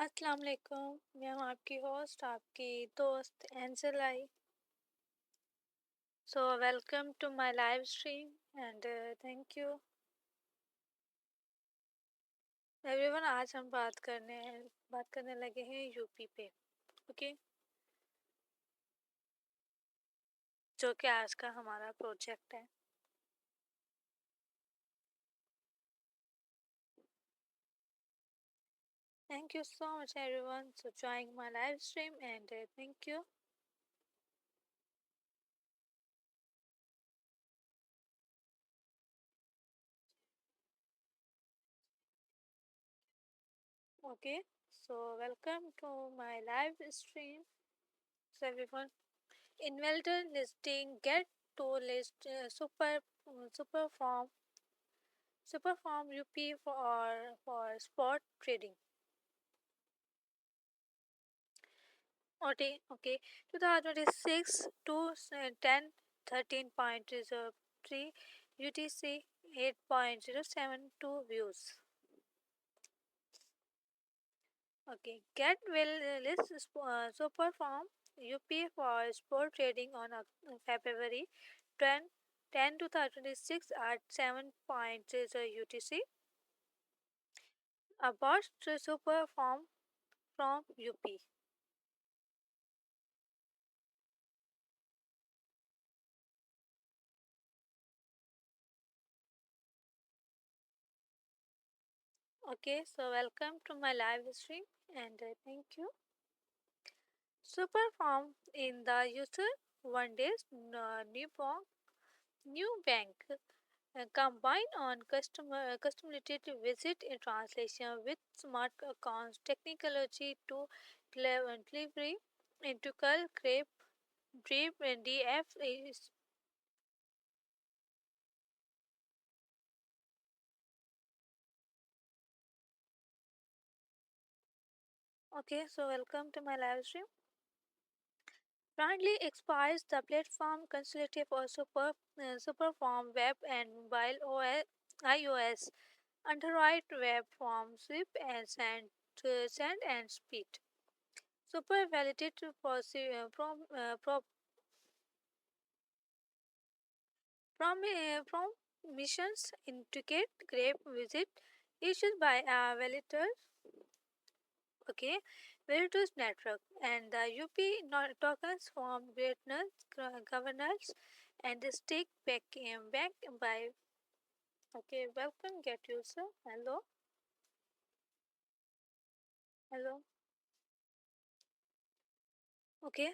अस्सलाम वालेकुम। मैं हूँ आपकी होस्ट, आपकी दोस्त एंजल आई। So welcome to my live stream and thank you everyone. आज हम बात करने लगे हैं यूपी पे। ओके, जो कि आज का हमारा प्रोजेक्ट है। Thank you so much everyone for joining my live stream and thank you. Okay, so welcome to my live stream everyone. Invalid listing get to list Superform UP for spot trading. Okay. 2026 to 10 13.03 UTC 8.072 views. Okay, get well list Superform UP for spot trading on February 10 2026 at 7.0 UTC. About Superform from UP. Okay, so welcome to my live stream and thank you. Superform in the user one day's new bank combine on customized visit and translation with smart accounts technology to delivery integral grape drip and DF is. Okay, so welcome to my live stream. Currently expires the platform consultative for Superform Web and Mobile iOS, Android Web Form Swift and Send and Speed. Super validated from missions indicate grape visit issued by a validator. Okay, Veritas network and the UP tokens from governors and the stake back by. Okay, welcome get user. Hello. Okay,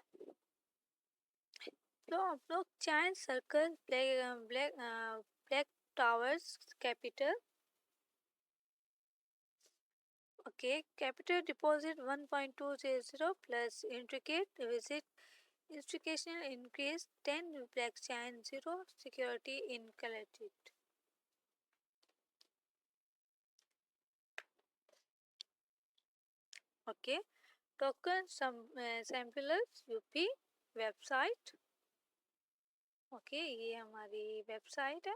blockchain circle black towers capital. Okay, capital deposit 1.200 plus intricate visit institutional increase 10 blockchain 0 security in collected. Okay, token samplers UP website. Okay, ये हमारी website है.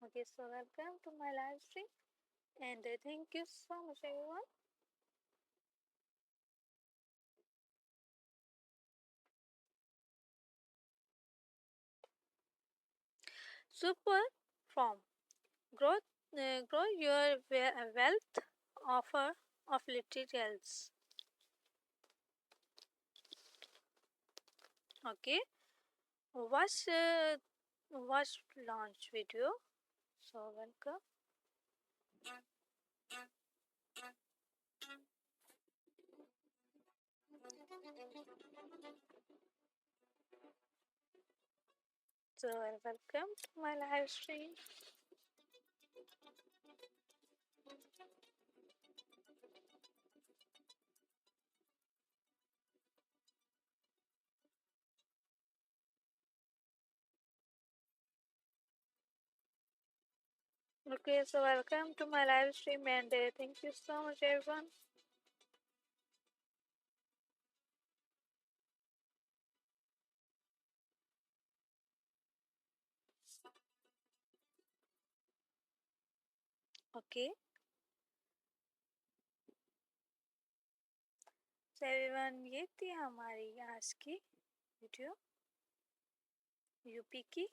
Okay, so welcome to my live stream and thank you so much everyone. Super from growth, grow your wealth offer of literals. Okay, watch launch video. So welcome. So welcome to my live stream. Okay, so welcome to my live stream and thank you so much everyone. Okay, so everyone, ये थी हमारी आज की video UP की.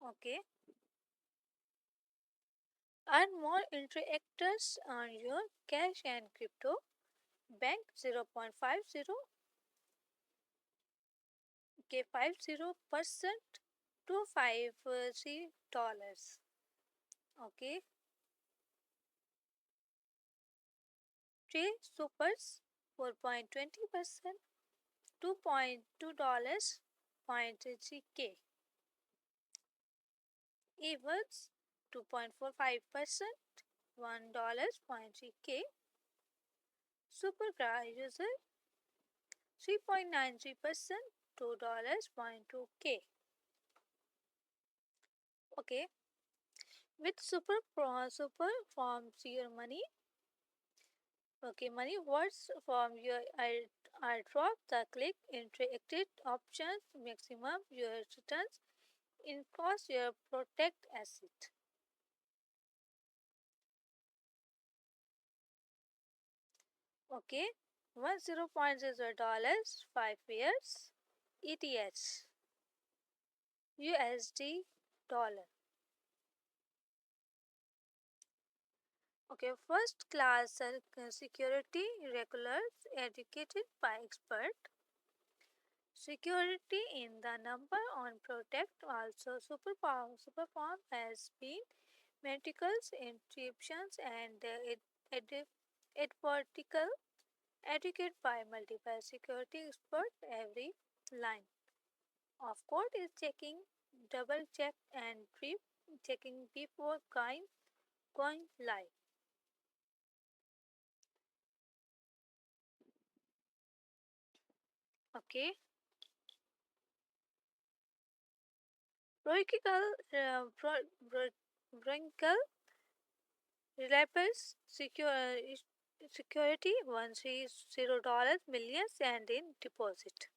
Okay, earn more interactors on your cash and crypto. Bank 0.50 के 50% to $5. Okay, Trade Supers 4.20% $2.2 0.3K. Evers 2.45% $1.3K. Supergra user 3.93% $2.2K. Okay, with super forms your money. Okay, money words from your I drop the click interactive options maximum your returns in cost your protect asset. Okay, 10.0 dollars 5 years ETH USD dollar. Okay, first class security regulars educated by expert. Security in the number on protect also superform has been meticals encryptions and vertical educated by multiple security expert every line of code is checking double check and trip checking before going live. Okay, Broikical Brinkel reliable security $130 millions and in deposit.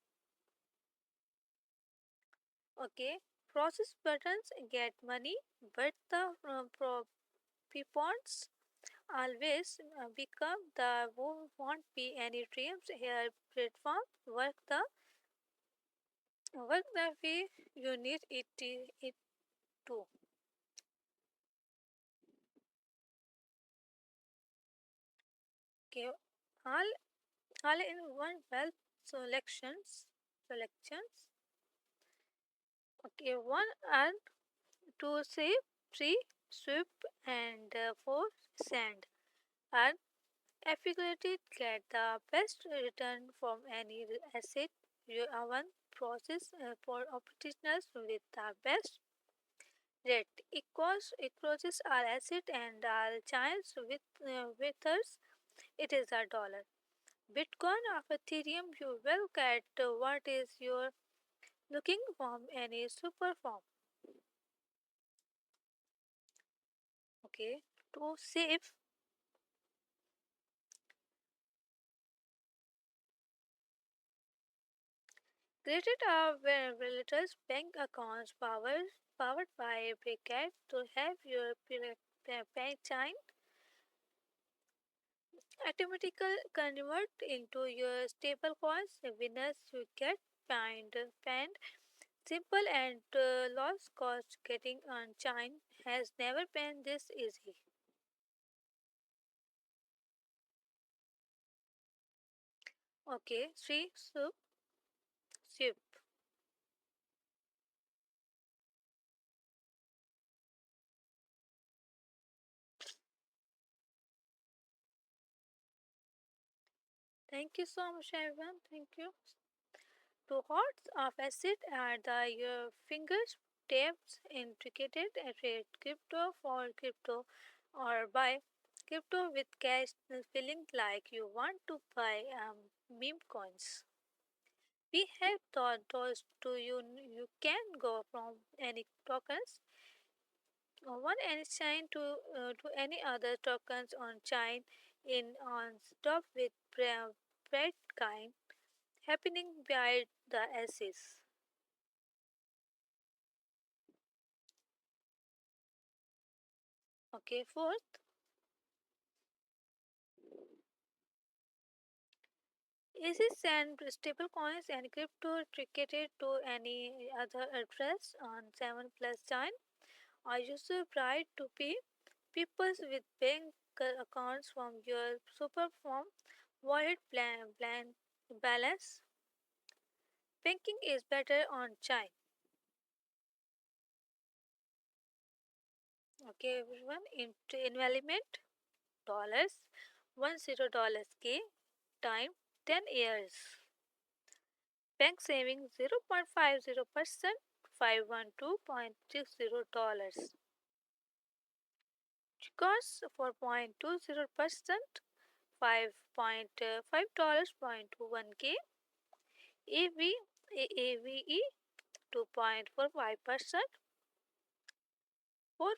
Okay, process buttons get money, but the peons always become the won't be any dreams here platform work the way you need it to. Okay, all all in one wealth selections. Okay, one and two save, three sweep, and four sand. And affiliated get the best return from any asset. You are one process for opportunities with the best rate. Equals are asset and all chance with us. It is a dollar. Bitcoin of Ethereum, you will get what is your looking from any super form. Okay, to save created our relatives bank accounts powered by Bricket to have your bank chain automatically convert into your stable coins. Winners you get find simple and lost cost getting on chain has never been this easy. Okay, Sri Soup. Thank you so much, everyone. Thank you. To hordes of acid are the your fingers taps intricate rate crypto for crypto or buy crypto with cash feeling like you want to buy meme coins. We have thought those to you can go from any tokens one exchange to any other tokens on chain in on top with bread kind happening behind the asses. Okay, fourth, is it send stable coins and crypto ticketed to any other address on 7 plus time? Are you surprised to pay people with bank accounts from your Superform wallet plan balance? Banking is better on Chime. Okay, everyone. Invalidment dollars, $10 K time 10 years. Bank saving 0.50%, $512.60. Costs 4.20%, $5.21K. AV, AAVE 2.45%, for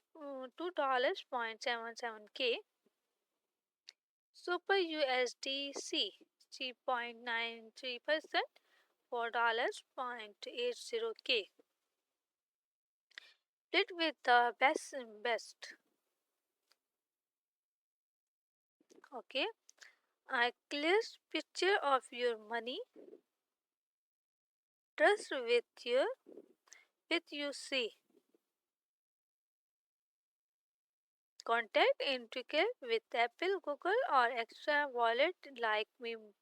$2.77K. Super USDC 3.93%, $4.80K. Split with the best. Okay. A clear picture of your money. Trust with you see. Contact integrate with Apple, Google, or extra wallet like Bitmarks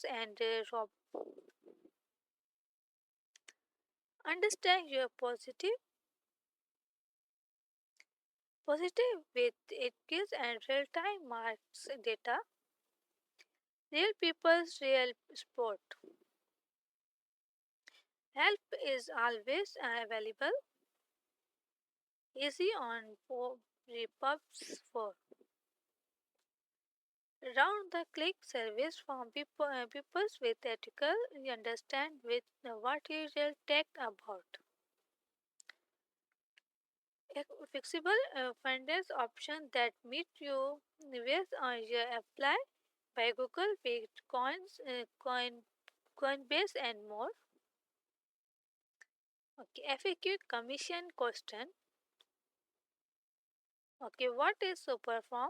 and Rob. Understand your positive with it gives and real-time marks data. Real people's real sport. Help is always available. Easy on repubs for round the click service from peoples with ethical you understand with what is real tech about. A flexible finance option that meet you where you apply by Google, Bitcoins, Coinbase, and more. Okay, FAQ commission question. Okay, what is Superform?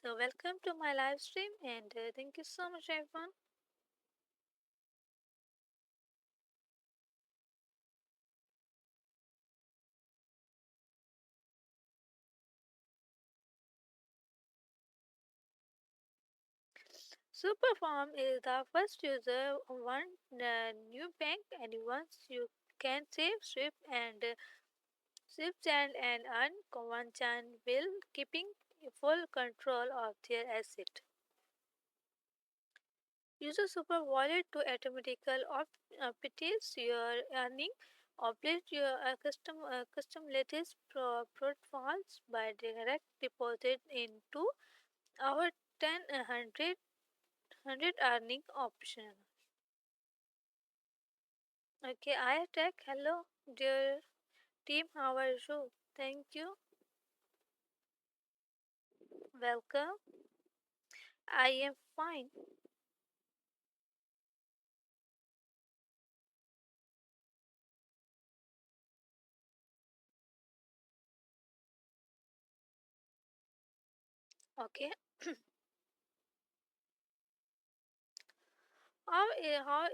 So, welcome to my live stream, and thank you so much, everyone. Superform is the first user one new bank, and once you can save, swift and earn one chan while keeping full control of their asset. Use a super wallet to automatically optimize your earning. Operate your custom latest profiles by direct deposit into our 10 100 earning option. Okay, I tech. Hello, dear team. How are you? Thank you. Welcome. I am fine. Okay. How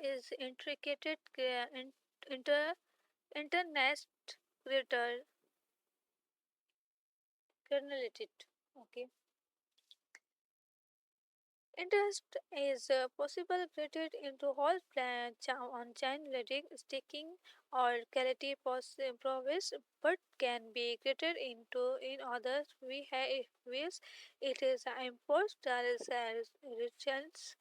is intricate inter internet creator kernelated? Okay. Interest is possible created into whole plan on chain leading sticking or quality promise, but can be created into in other ways. It is imposed as rituals.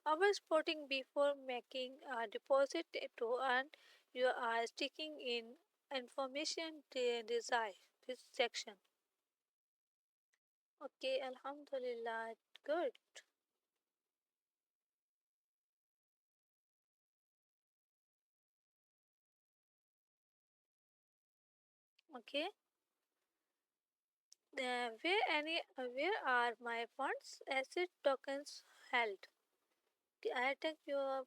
Our spotting before making a deposit to earn you are sticking in information desire this section. Okay, Alhamdulillah, good. Okay. Where are my funds? Asset tokens held. I take your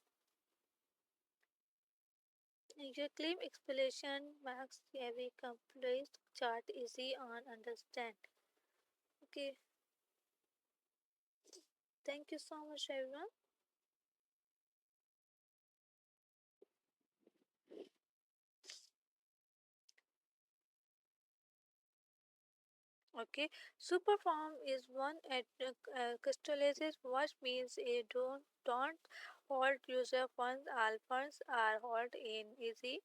Your claim explanation makes every complex chart easy on understand. Okay, thank you so much, everyone. Okay, superform is one at crystallizes, what means it don't hold user funds. All funds are held in easy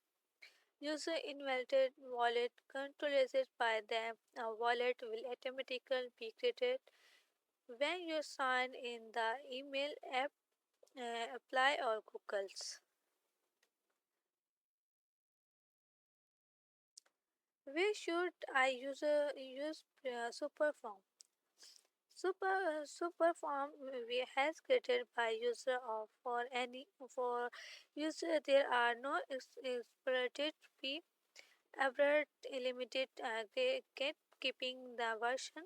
user invalid wallet controlled by them. A wallet will automatically be created when you sign in the email app, apply or Google's. Where should I use Superform? Superform has created by user of for user there are no exploited fee ever limited keeping the version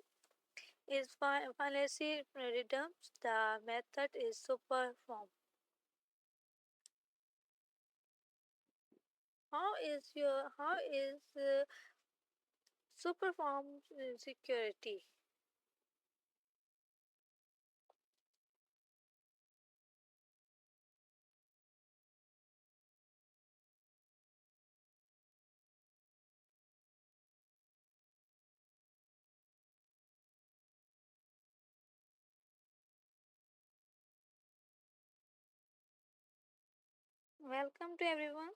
is finally redeems. The method is Superform. How is Superform security? Welcome to everyone.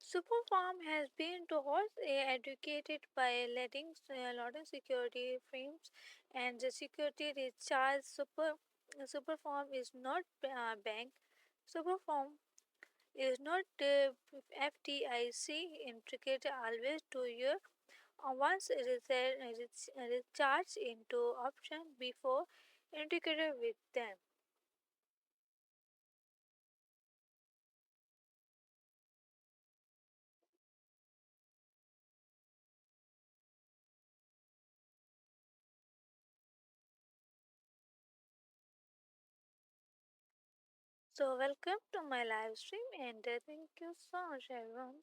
Superform has been towards educated by letting London security firms and the security recharge Superform is not bank. Superform is not FDIC intricate always to your once it is recharged into option before integrated with them. So welcome to my live stream and thank you so much everyone.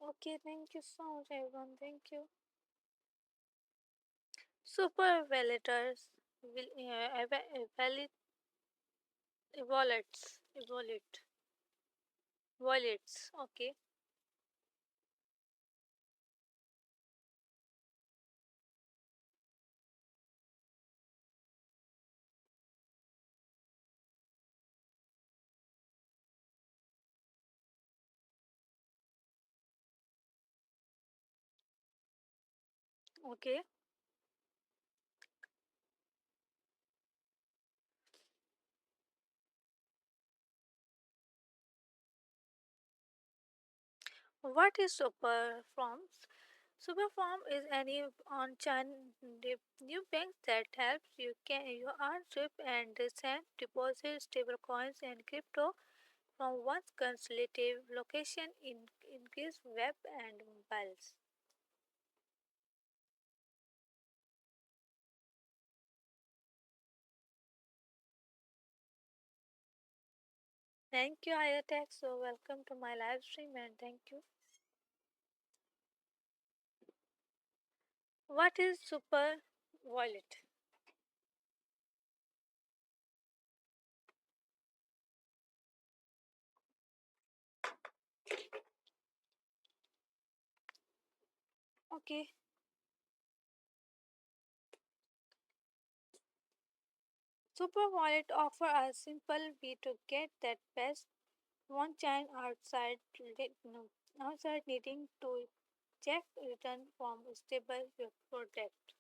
Okay, thank you so much everyone. Thank you. Super validators will valid wallets. Okay, okay. What is Superforms? Superform is any on-chain new bank that helps you earn SWIFT and send deposit stablecoins and crypto from one consultative location in increase web and mobiles. Thank you, Hayatech. So welcome to my live stream and thank you. What is Super Wallet? Okay, Super Wallet offer a simple way to get that best one chain no, outside needing to check return from stable your product.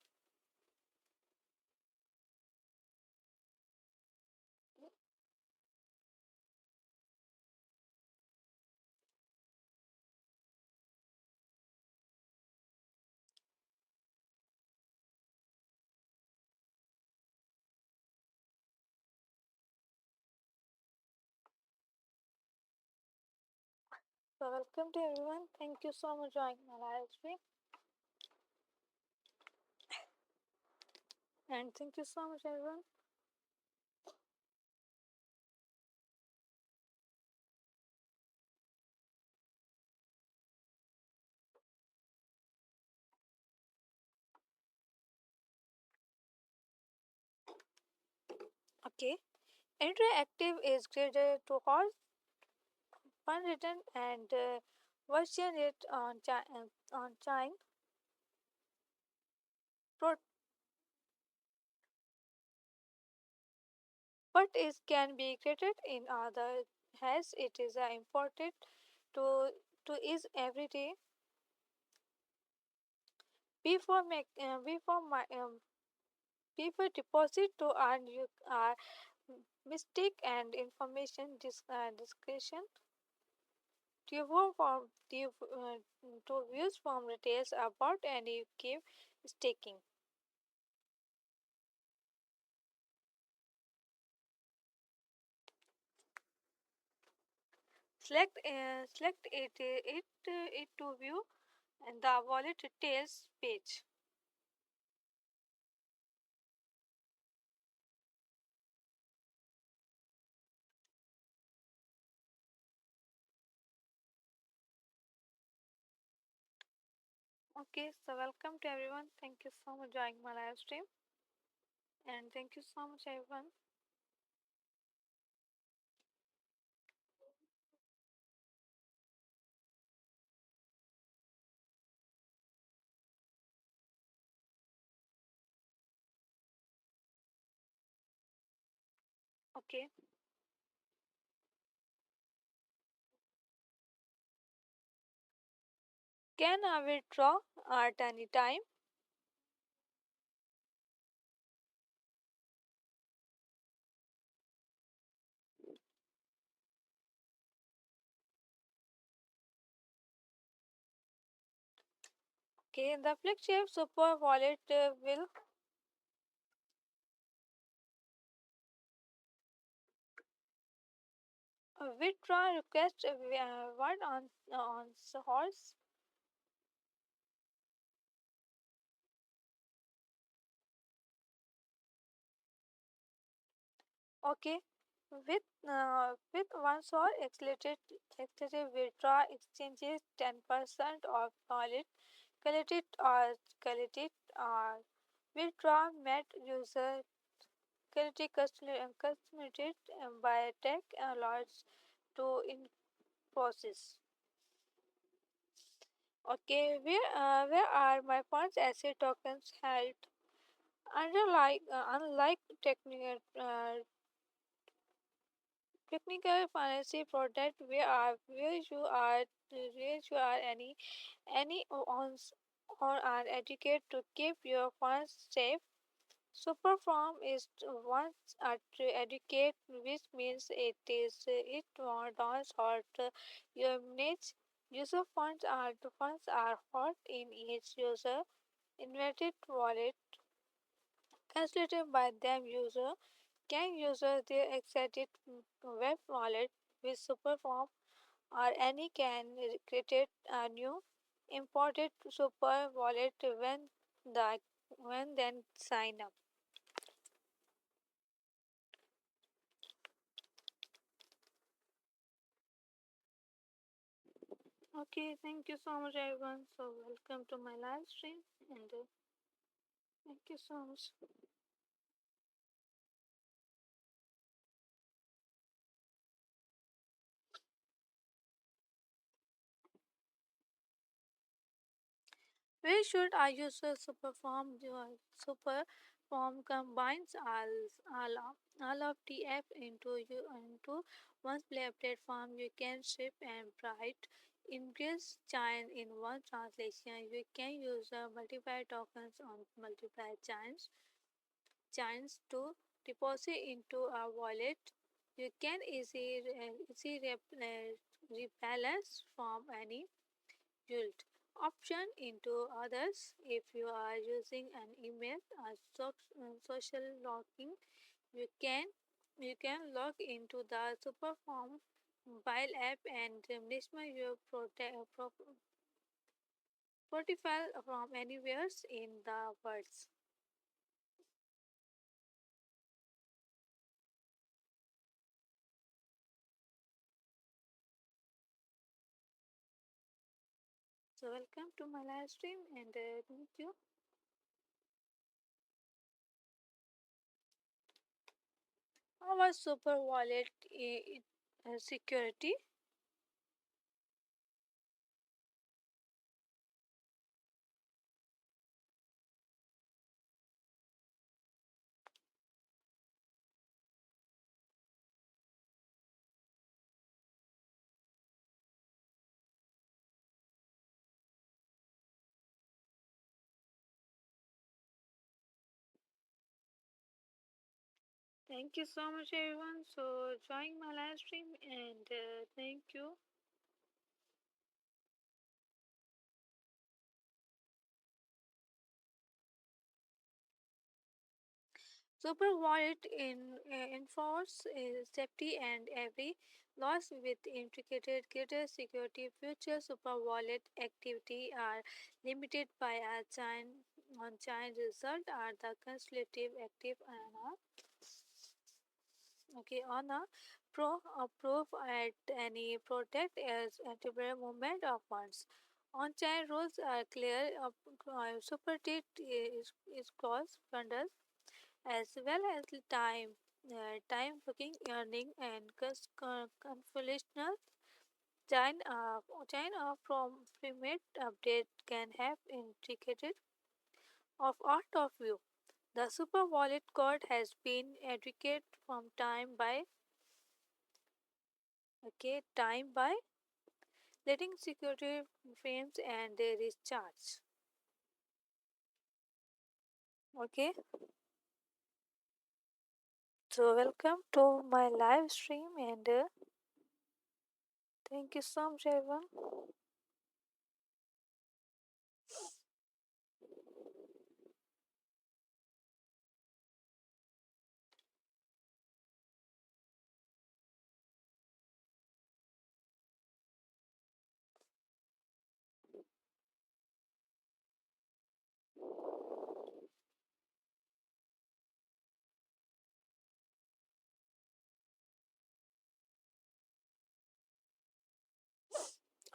So welcome to everyone. Thank you so much for joining my live stream, and thank you so much everyone. Okay, interactive is graded to horse, fun written, and version it on time. Pro- but it can be created in other has it is important to is every day before my before deposit to earn you are mistake and information discretion to views from details about any give staking. Select it to view and the wallet details page. Okay, so welcome to everyone. Thank you so much joining my live stream, and thank you so much everyone. Okay, can I withdraw at any time? Okay, the flagship super wallet will withdraw request one on source. Okay, with one source accelerated withdraw exchanges 10% of wallet collected or withdraw met user quality customized by tech alerts to in process. Okay, where are my funds asset tokens held? Unlike technical financial product, where you are any owns or are educated to keep your funds safe. Superform is once to educate, which means it does hurt your needs. User funds are hot in each user invented wallet calculated by them user can user their excited web wallet with Superform or any can create a new imported super wallet the when then sign up. Okay, thank you so much everyone. So welcome to my live stream and thank you so much. Where should I use a superform? Superform combines all of the app into one platform. You can ship and write increase chain in one translation. You can use multiple tokens on multiple chains to deposit into a wallet. You can rebalance from any built option into others if you are using an email or social logging you can log into the superform mobile app and minimize your profile from anywhere in the world. So welcome to my live stream and thank you. Our super wallet security. Thank you so much everyone. So joining my live stream and thank you. Super Wallet enforce safety and every loss with intricate greater security. Future Super Wallet activity are limited by a giant result are the consultative active on a proof at any protect as anti movement of funds. On-chain rules are clear. Super is cross funders as well as time booking, earning, and convolutional chain from private update can have intricate of out of view. The super wallet code has been educated from time by letting security frames and they recharge. Okay, so welcome to my live stream and thank you so much everyone.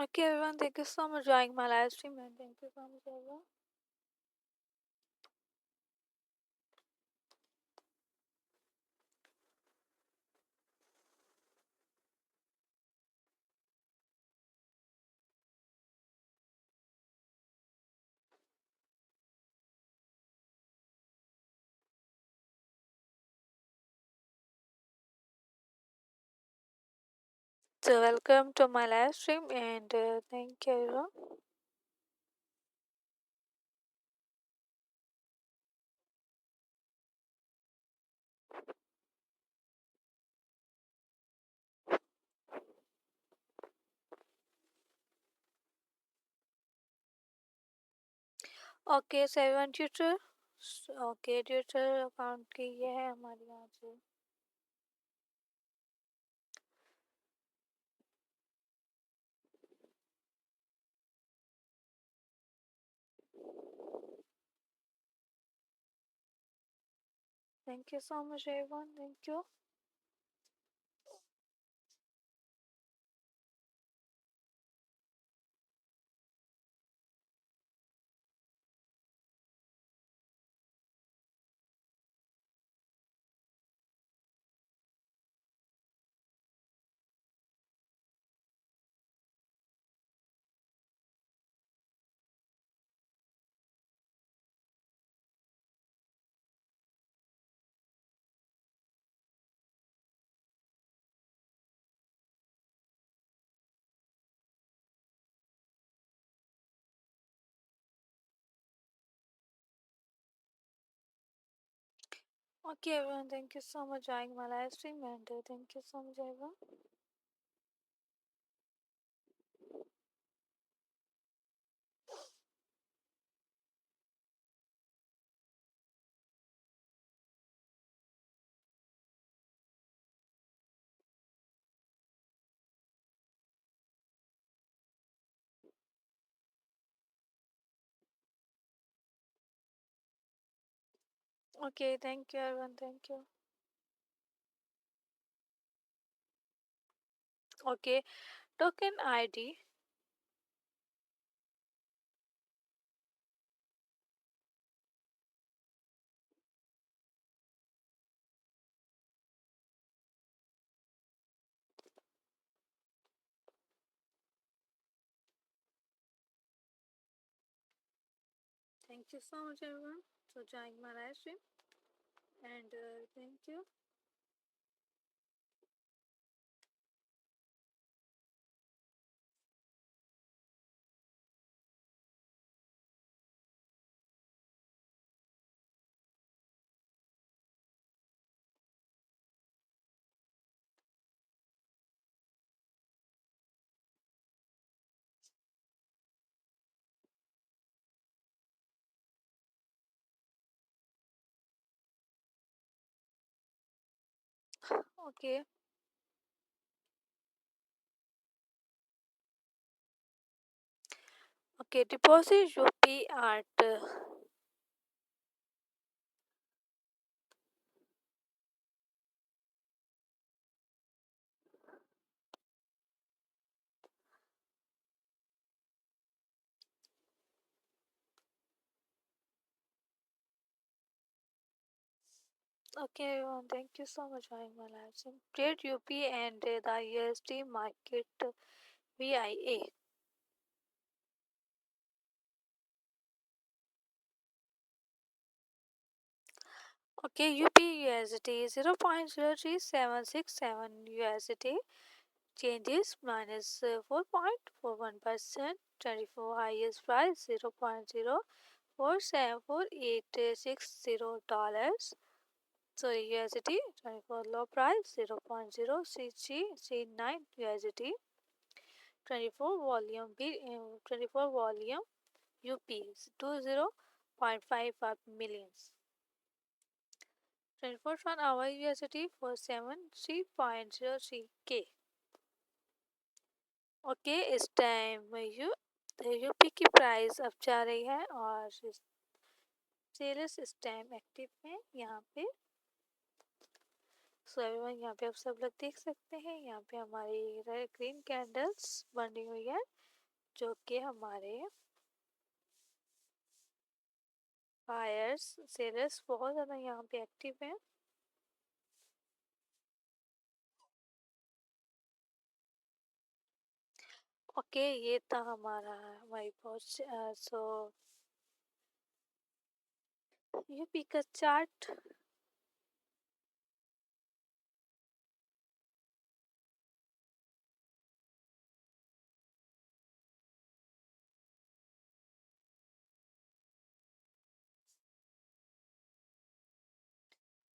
Okay, everyone, thank you so much for joining my live stream and thank you so much, everyone. So, welcome to my live stream and thank you, everyone. Okay 7 Twitter okay Twitter account की ये है हमारी यहाँ से thank you so much everyone thank you okay everyone thank you so much joining my live stream and thank you so much everyone Okay, thank you everyone. Thank you. Okay, token ID. Thank you so much everyone for joining my live stream and thank you. Okay, okay, deposit UP at okay everyone. Thank you so much for joining my live stream. Trade UP and the USD market VIA. Okay, UP USD 0.03767 USD changes minus 4.41%. 24 highest price 0.04748860 dollars. Sorry, USD. 24 low price 0.03339 USD. 24 volume B 24 volume UP 20.55 millions. 24 1 hour USD for 73.03K. Okay इस time you UP की price अब जा रही है और sellers इस time active है यहाँ पे। सो एवरीवन यहाँ पे आप सब लोग देख सकते हैं यहाँ पे हमारी ग्रीन कैंडल्स बनी हुई है जो कि हमारे बायर्स सेलर्स बहुत ज़्यादा यहाँ पे एक्टिव हैं। ओके ये था हमारा हमारी पहुँच। सो यूपी का chart.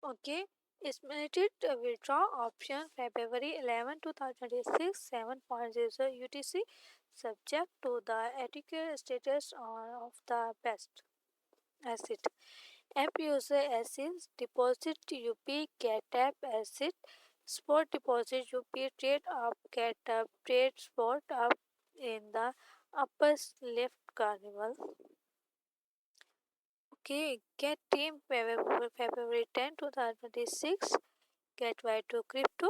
Okay estimated withdraw option February 11, 2026 7.00 UTC subject to the adequate status of the best asset. App user assets deposit UP get app asset spot deposit UP trade up get up trade spot up in the upper left carnival. Okay, get team February 10, 2026 get Y2 crypto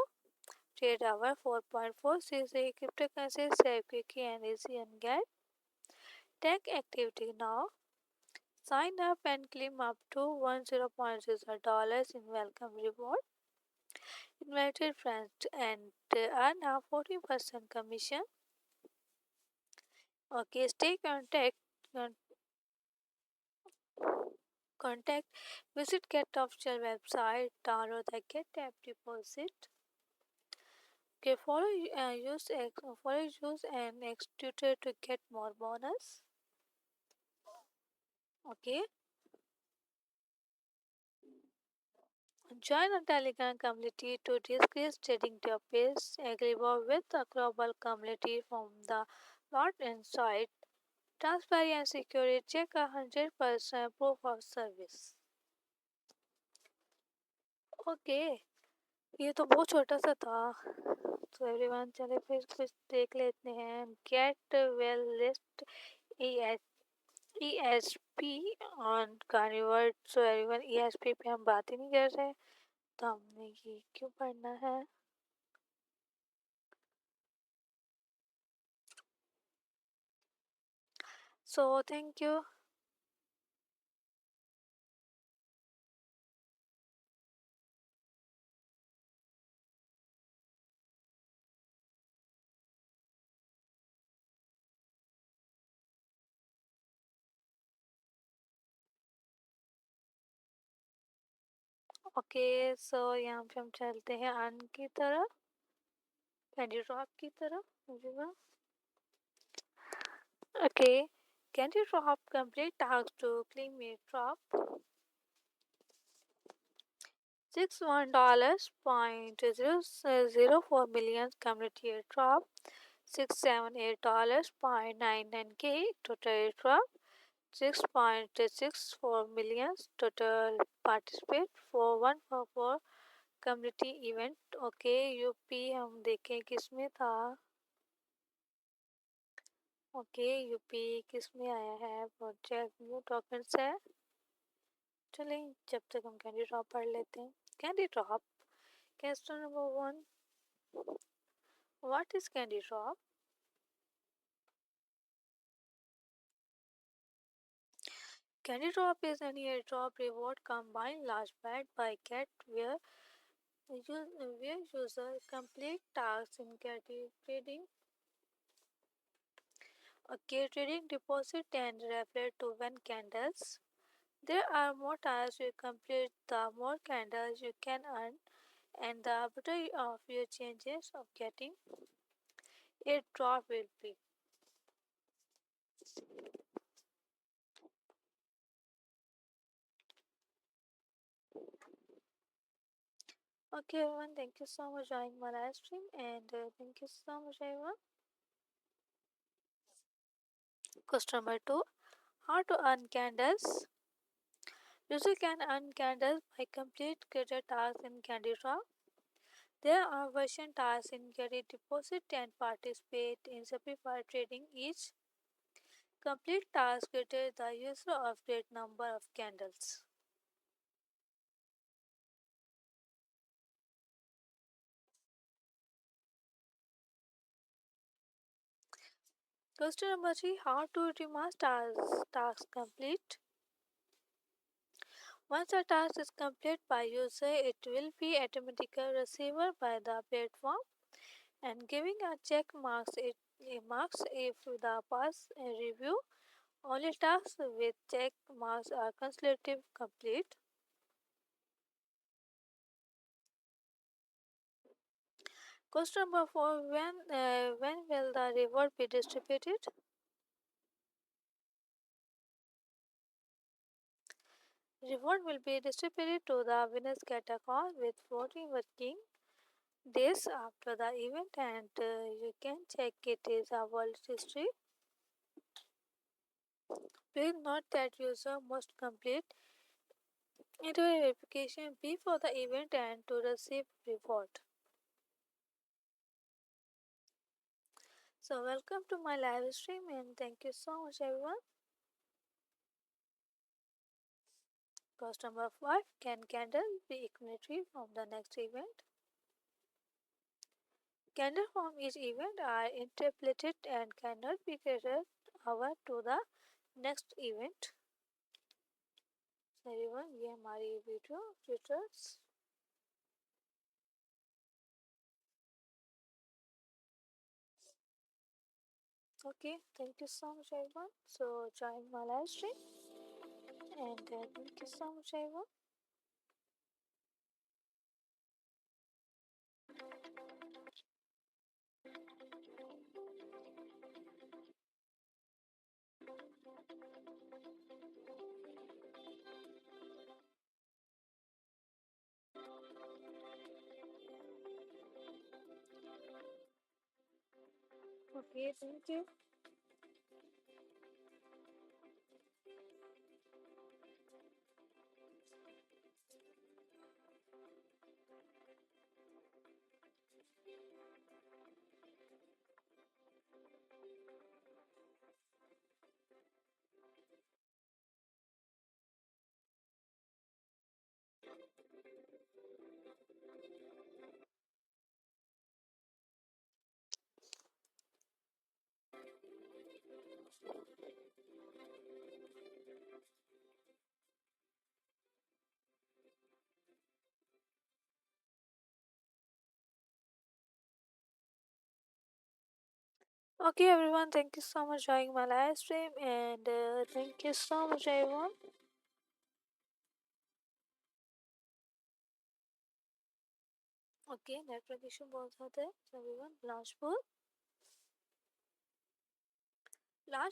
trade hour 4.4 cryptocurrency save quickly and easy and get tech activity now. Sign up and claim up to $10.0 in welcome reward. Invited friends and earn a 40% commission. Okay, stay contact. Visit Get official website. Download the Get app deposit. Okay, follow use and X Twitter to get more bonus. Okay, join a Telegram community to discuss trading topics. Agree with a global community from the lot inside. Transparency and security check 100% proof of service. Okay ये तो बहुत छोटा सा था। तो everyone चले फिर कुछ देख लेते हैं। Get well list ESP on carnivore, so everyone ESP पे हम बात ही नहीं कर रहे, तो हमने ये क्यों पढ़ना है? So thank you. ओके, सो यहाँ पे हम चलते हैं अन की तरफ, कैंडी ड्रॉप की तरफ, everyone. Okay, candy drop complete task to claim a drop. $61.004 million community drop. $678.99K total drop. 6.64 million total participate for 144 community event. Okay, UP हम देखें किस में था. ओके, यूपी किस में आया है? प्रोजेक्ट न्यू डॉक्यूमेंट्स है. चलें, जब तक हम कैंडी ड्रॉप पढ़ लेते हैं. Candy drop. Question number one. What is candy drop? Candy drop is an airdrop reward combined launchpad by Cat where user complete tasks in candy trading. Okay, trading deposit and refer to win candles. There are more tasks you complete, the more candles you can earn, and the better of your chances of getting a drop will be. Okay, everyone, thank you so much for joining my live stream, and thank you so much, everyone. Question number two: how to earn candles? User can earn candles by complete greater tasks in Candy Drop. There are version tasks in Candy Deposit and participate in simplified trading. Each complete task greater the user of great number of candles. Question number three: how to remaster task complete? Once a task is complete by user, it will be automatically received by the platform and giving a check marks it marks if the pass review. Only tasks with check marks are considered complete. Question number four: when will the reward be distributed? Reward will be distributed to the winners get account with 14 working days after the event, and you can check it is a wallet history. Please note that user must complete into a verification before the event and to receive reward. So welcome to my live stream and thank you so much everyone. Question number 5. Can candle be ignited from the next event? Candle from each event are interpolated and cannot be carried over to the next event. So everyone, ये हमारी video tutors. Okay, thank you so much everyone. So join my live stream and thank you so much everyone. Okay, thank you. Okay, everyone, thank you so much for joining my live stream, and thank you so much, everyone. Okay, network issue बहुत होता है, so everyone, launch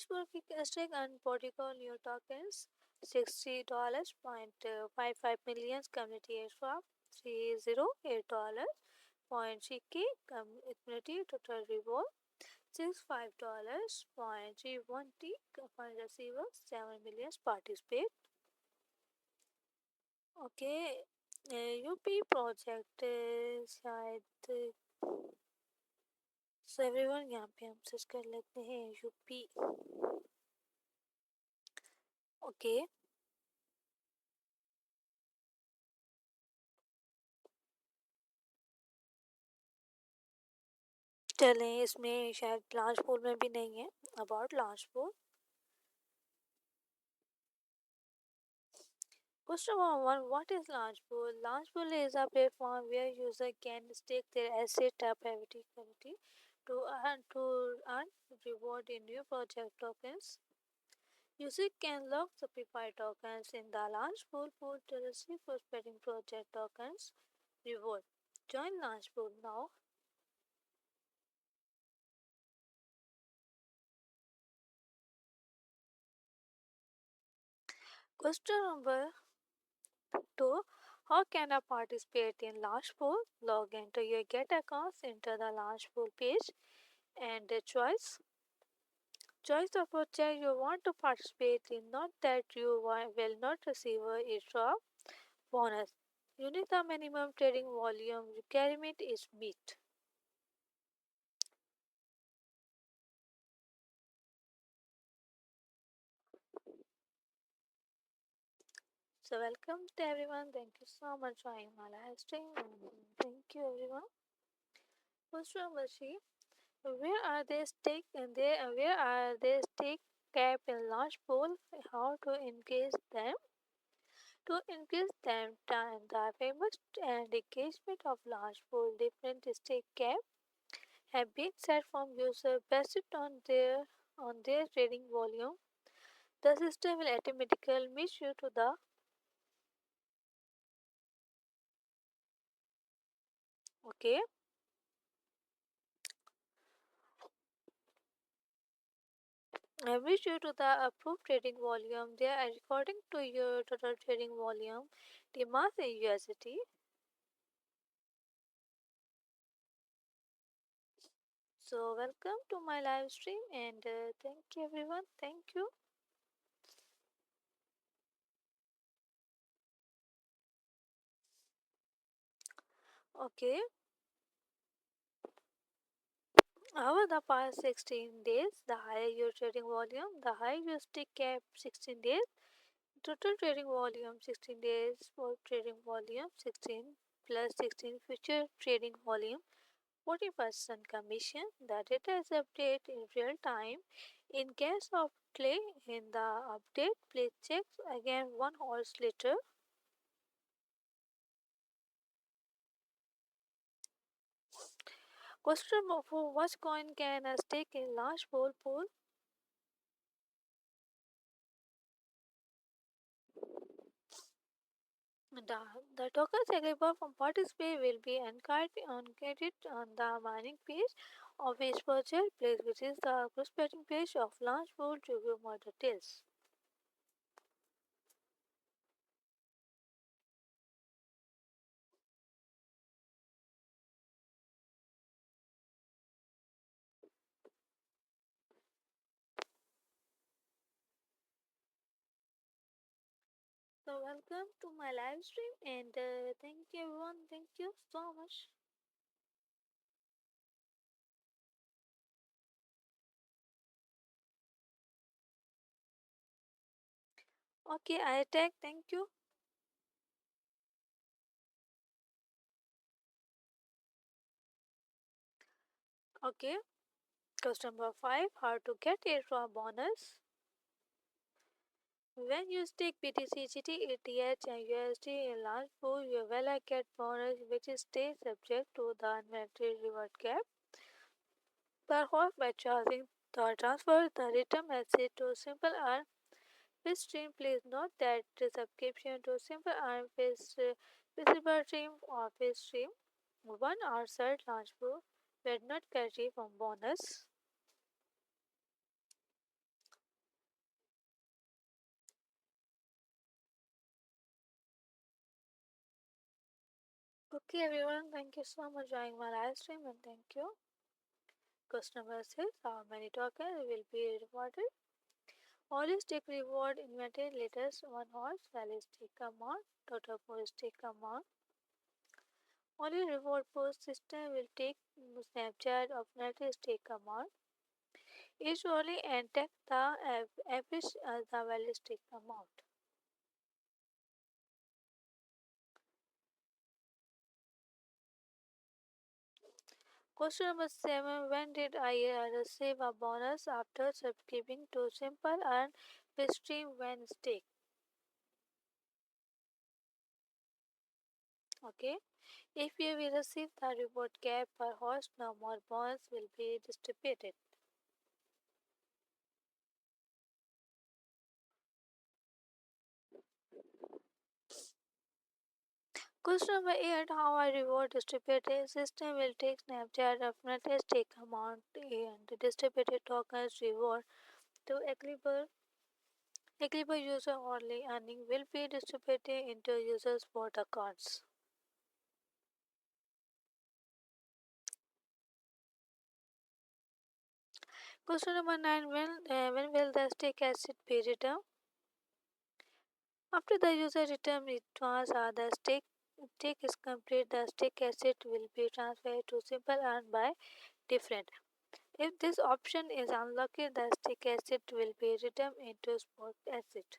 pool की stake and Portico new tokens, $60 point 55 million community swap, $308 point CK community total reward, $65 point 310 fund receiver, 7 million participate. Okay UP project शायद so everyone यहाँ पे हम search कर लेते हैं यूपी ओके चलें इसमें शायद लांच पूल में भी नहीं है about launch pool Question number one, what is Launch Pool? Launch Pool is a platform where user can stake their asset privacy to earn reward in new project tokens. User can lock Shopify tokens in the Launch Pool to receive prospering project tokens reward. Join Launch Pool now. Question number two, how can I participate in Launch Pool? Log into your Get accounts, enter the Launch Pool page and choice the project you want to participate in, not that you will not receive a extra bonus. You need the minimum trading volume requirement is met. So welcome to everyone. Thank you so much for joining my live stream. And thank you everyone. First from Vashi, where are they stake cap in large pool? How to increase them? To increase them time the famous and engagement of large pool different stake cap have been set from user based on their trading volume. The system will automatically match you to the okay match you to the approved trading volume. They are according to your total trading volume. The math in USD. So welcome to my live stream and thank you everyone. Thank you. Okay. Over the past 16 days, the higher your trading volume, the higher your stick cap 16 days. Total trading volume 16 days for trading volume 16 plus 16 future trading volume 40% commission. The data is updated in real time. In case of delay in the update, please check again 1 hour later. Question for what coin can I stake in large pool? The tokens available from participate will be encoded on the mining page of each project. Please visit the prospecting page of Launchpool to view more details. So welcome to my live stream and thank you everyone. Thank you so much. Okay, I tag. Thank you. Okay. Question number 5. How to get it from bonus? When you stake BTC, GT, ETH, and USD in large pool, you will get bonus which is still subject to the mandatory reward cap. Perhaps by charging the transfer the return message to Simple Earn Fish Stream. Please note that the subscription to Simple Earn Fish Visible Stream or Fish Stream 1 hour set launch pool will not carry from bonus. Okay everyone, thank you so much for joining my live stream and thank you. Question number 6. How many tokens will be rewarded? Always take reward invented latest 1 horse, value stake amount, total pool stake amount. Only reward post system will take snapshot of net stake amount. Usually and take the average as the value stake amount. Question number 7. When did I receive a bonus after subscribing to Simple and Stream when stake? Okay. If you will receive the reward cap per host, no more bonus will be distributed. Question number 8. How a reward distributed system will take snapshot of net stake amount and distributed tokens reward to eligible user only earning will be distributed into users' spot accounts. Question number 9. When will the stake asset be returned? After the user returns it once the stake is complete, the stake asset will be transferred to Simple Earn by different. If this option is unlocked, the stake asset will be returned into spot asset.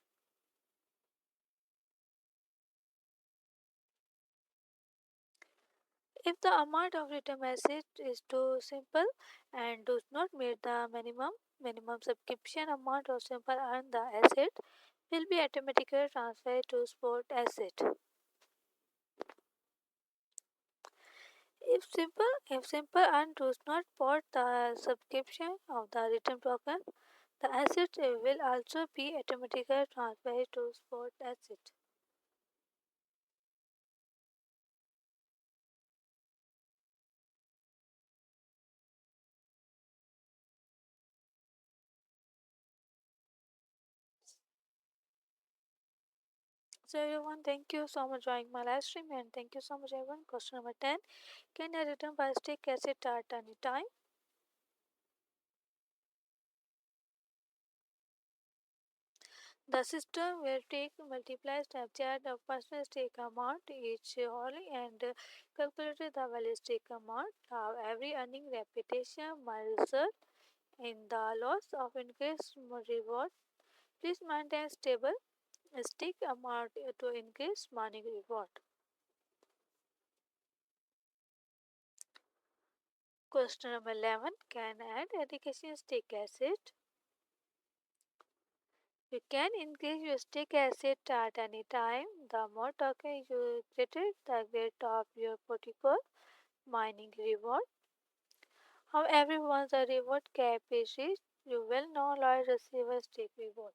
If the amount of return asset is too simple and does not meet the minimum subscription amount of Simple Earn, the asset will be automatically transferred to spot asset. If simple earn does not port the subscription of the return token, the asset will also be automatically transferred to spot asset. So everyone, thank you so much for joining my live stream and thank you so much everyone. Question number 10. Can I return by stake asset at any time? The system will take multiply snapshot of personal stake amount each wholly and calculate the value stake amount. How every earning repetition might result in the loss of increased reward. Please maintain stable stake amount to increase money reward. Question number 11. Can add education stake asset? You can increase your stake asset at any time. The more token you create, the greater of your protocol mining reward. However, once the reward cap is reached, you will no longer receive a stake reward.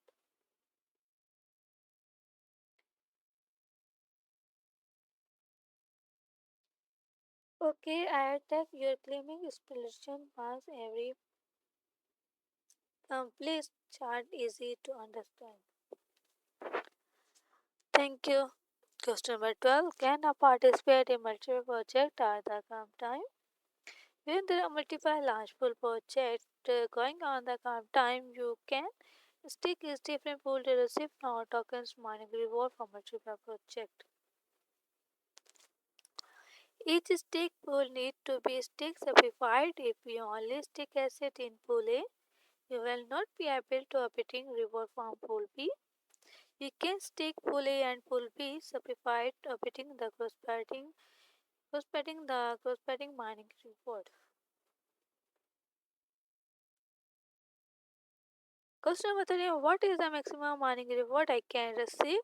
Okay, add that you're claiming exploration once every complete chart easy to understand. Thank you. Question number 12. Can a participate in multiple projects at the same time? When there are multiple launch pool projects going on the same time, you can stick is different pool to receive no tokens mining reward from multiple project. Each stake pool need to be stake specified. If you only stake asset in pool A, you will not be able to obtain reward from pool B. You can stake pool A and pool B specified obtaining the cross-betting mining reward. Question number 3. What is the maximum earning reward I can receive?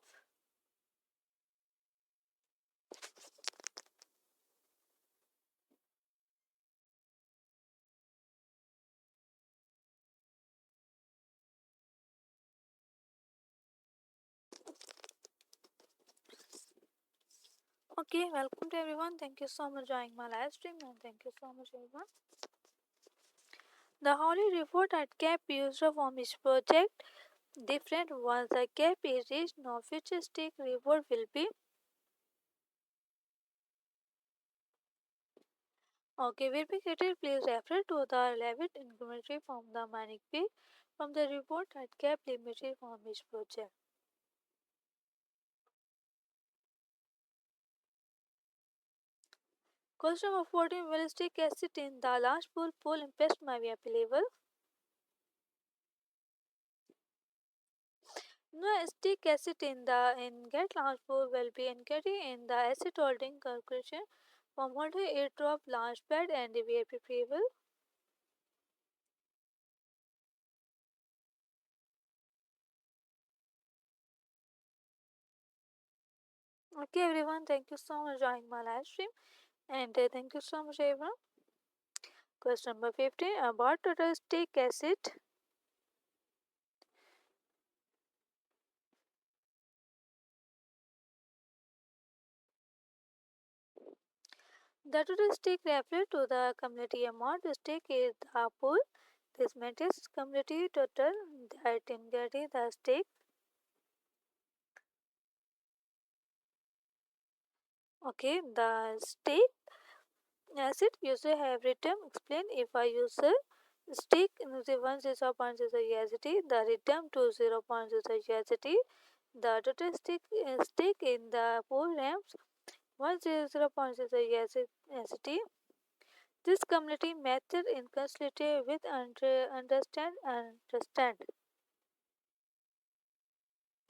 Okay, welcome to everyone. Thank you so much for joining my live stream and thank you so much everyone. The holy report at CAP used from each project different once the CAP is reached. No futuristic reward will be. Okay, verificated, please refer to the Levitt incrementary from the Manic Peak from the report at CAP limited from each project. Question number 14. Will stick acid in the last pool impact my VAP level? No stick acid in the get launch pool will be included in the acid holding calculation from holding airdrop launchpad and the VAP level. Okay everyone, thank you so much for joining my live stream and thank you so much everyone. Question number 15 about total stick acid. The total stake refers to the community amount. The stake is the pool. This matrix community total that includes the stake. Okay, the stake asset user have written explain if a user stake in the 1.0.0 USDT, the return to 0.0 USDT, the total stake in the pool ramps 100.0 USDT. This community method is consolidated with understand.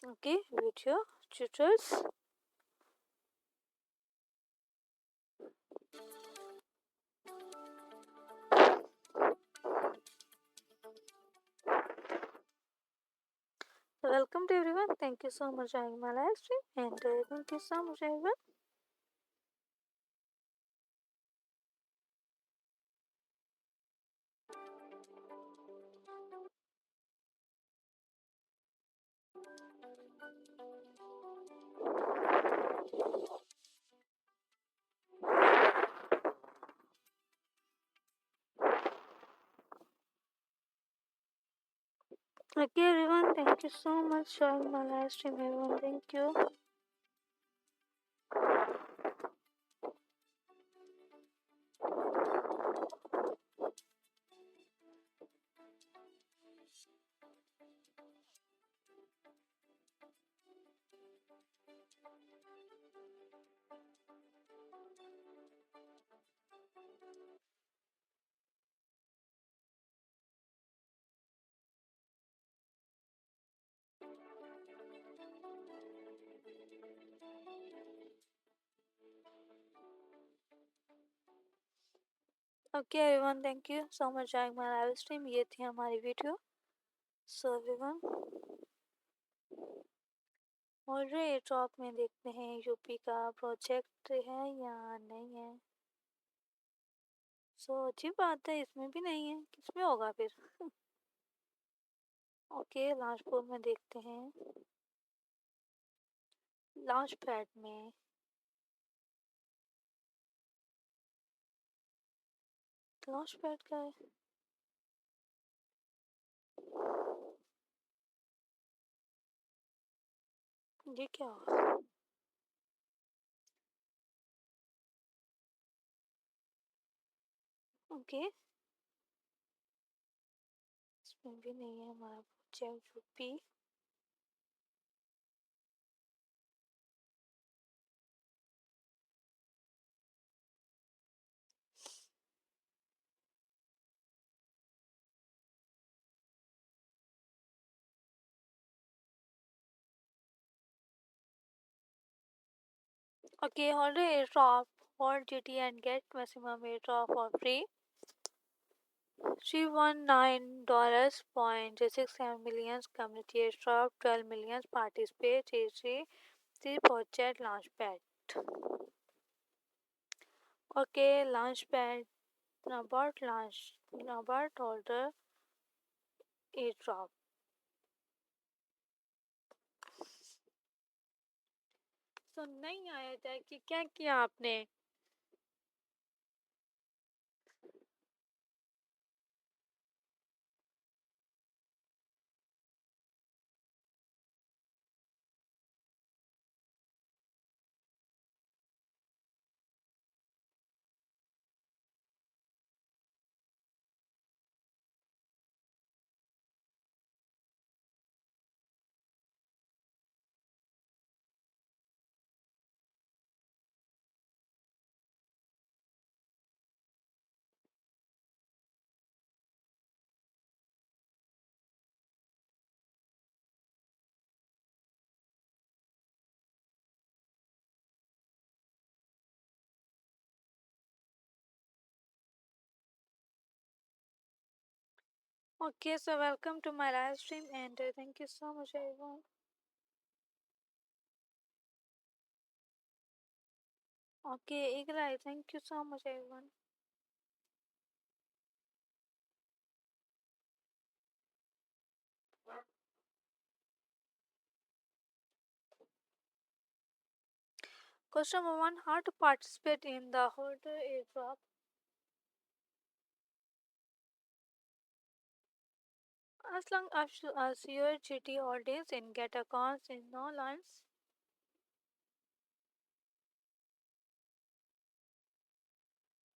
Okay, video tutors. Welcome to everyone. Thank you so much for joining my live stream and thank you so much everyone. Okay everyone, thank you so much for joining my live stream everyone. Thank you. Okay everyone, thank you so much for joining my live stream. ये थी हमारी video. So everyone, और top में देखते हैं UP का project है या नहीं है. सो अच्छी बात है, इसमें भी नहीं है, किसमें होगा फिर. ओके लास्ट में देखते हैं. लॉन्च पैड में लॉन्च पैड का है. ये क्या हुआ. ओके इसमें भी नहीं है हमारा project UP. Okay, hold a drop, hold GT and get maximum airdrop for free. She won $9.67 million community drop 12 million participate the project launchpad. Okay, launchpad about launch about order a drop. So नहीं आया था कि क्या किया आपने? Okay, so welcome to my live stream and thank you so much everyone. Okay, Iglai, thank you so much everyone. Question number one: how to participate in the Hoarder airdrop? As long as your GT holdings and get accounts in no lines,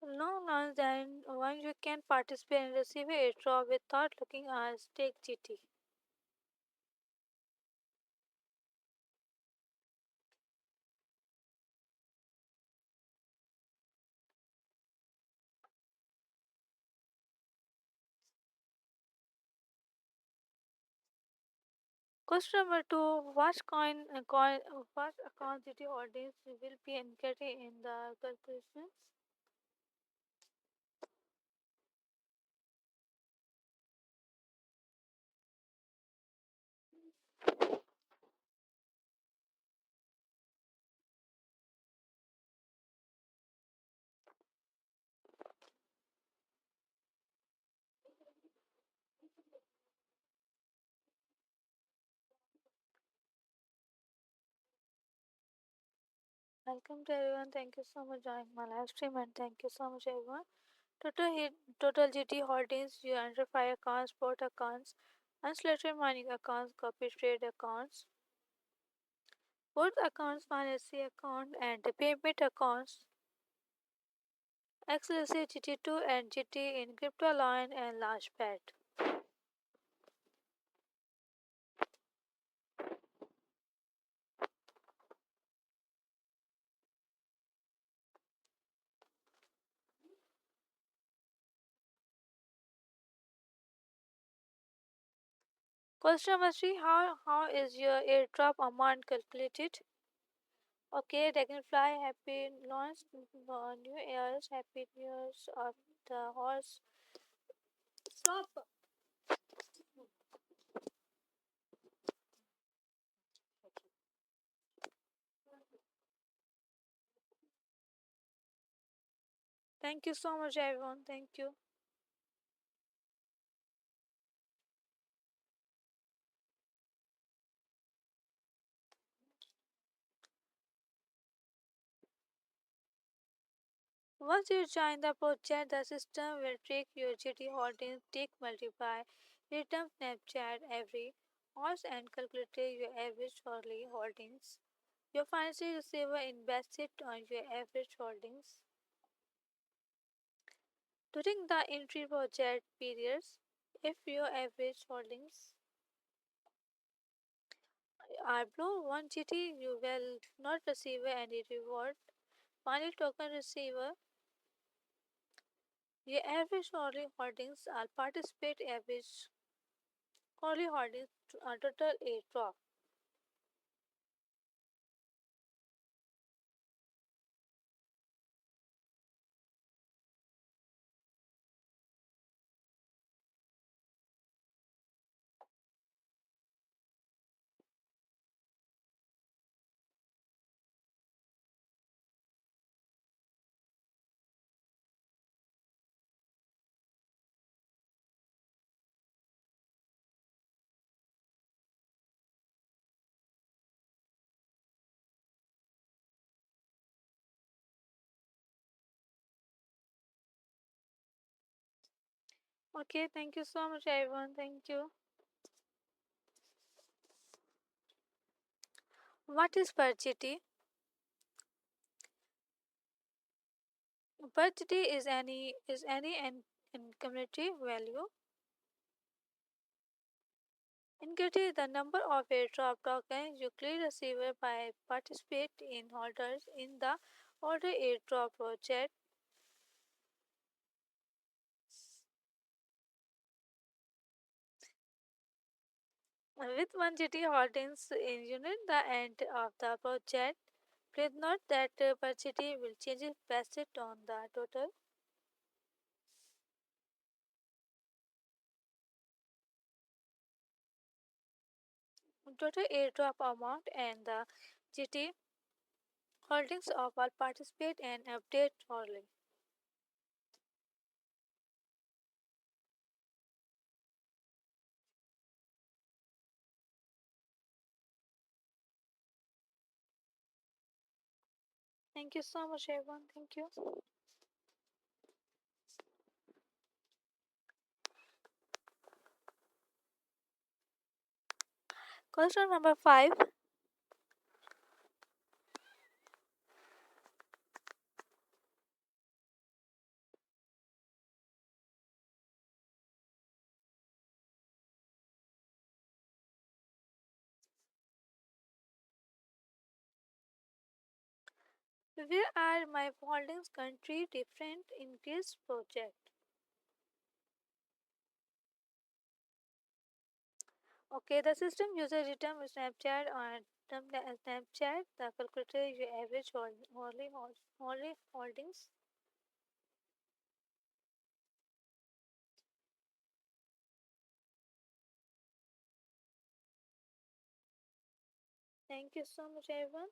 no lines, then one you can participate and receive a airdrop without looking at stake GT. Question number two: what account GT holdings will be included in the calculations? Welcome to everyone. Thank you so much joining my live stream and thank you so much everyone. Total GT holdings you under 5 accounts, port accounts, unselected mining accounts, copy trade accounts, both accounts, financing account and the payment accounts, XLC GT2 and GT in crypto line and launchpad. Question number three: how is your airdrop amount calculated? Okay, Dragonfly, happy launch, New Year's, happy New Year's of the horse. Stop. Thank you so much, everyone. Thank you. Once you join the project, the system will track your GT holdings, take multiply, return Snapchat every horse and calculate your average hourly holdings. Your financial receiver invested on your average holdings. During the entry project periods, if your average holdings are below 1 GT, you will not receive any reward. Final token receiver, your average hourly holdings are participate average hourly holdings total a drop. Okay, thank you so much, everyone. Thank you. What is purchity? Purchity is any community value. Increase the number of airdrop tokens you clear receiver by participate in holders in the order airdrop project. With one GT holdings in unit the end of the project, please note that per GT will change based on the total airdrop amount and the GT holdings of all participate and update holding. Thank you so much, everyone. Thank you. Question number 5. Where are my holdings country different in this project? Okay, the system user return Snapchat on Snapchat, the calculator your average holding holdings. Thank you so much, everyone.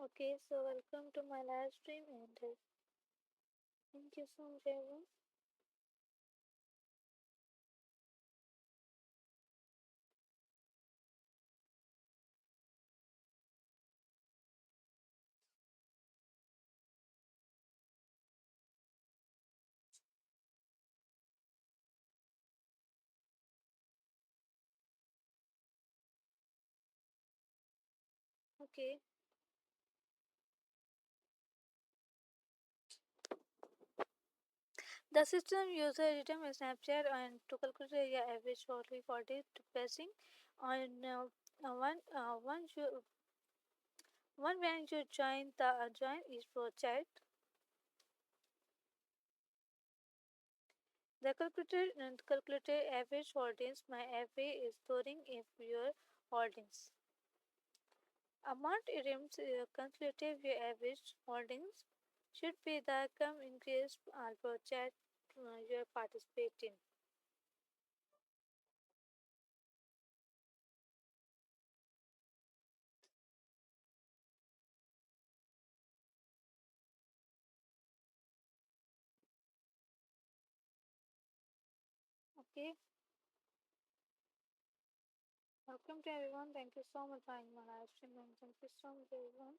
Okay, so welcome to my live stream and thank you so much, everyone. Okay, the system user return Snapchat and to calculate your average hourly for it passing on one when you join each project. The calculated average holdings. My FA is storing if your holdings. Amount items calculated your average holdings should be the come increase project you participate in. Okay, welcome to everyone. Thank you so much for joining my live stream and thank you so much everyone.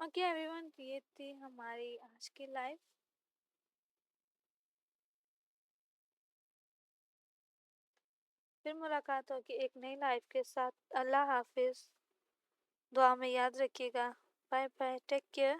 Okay everyone ये थी हमारी आज की live फिर मुलाकात होगी एक नई लाइव के साथ अल्लाह हाफिज दुआ में याद रखिएगा बाय बाय टेक केयर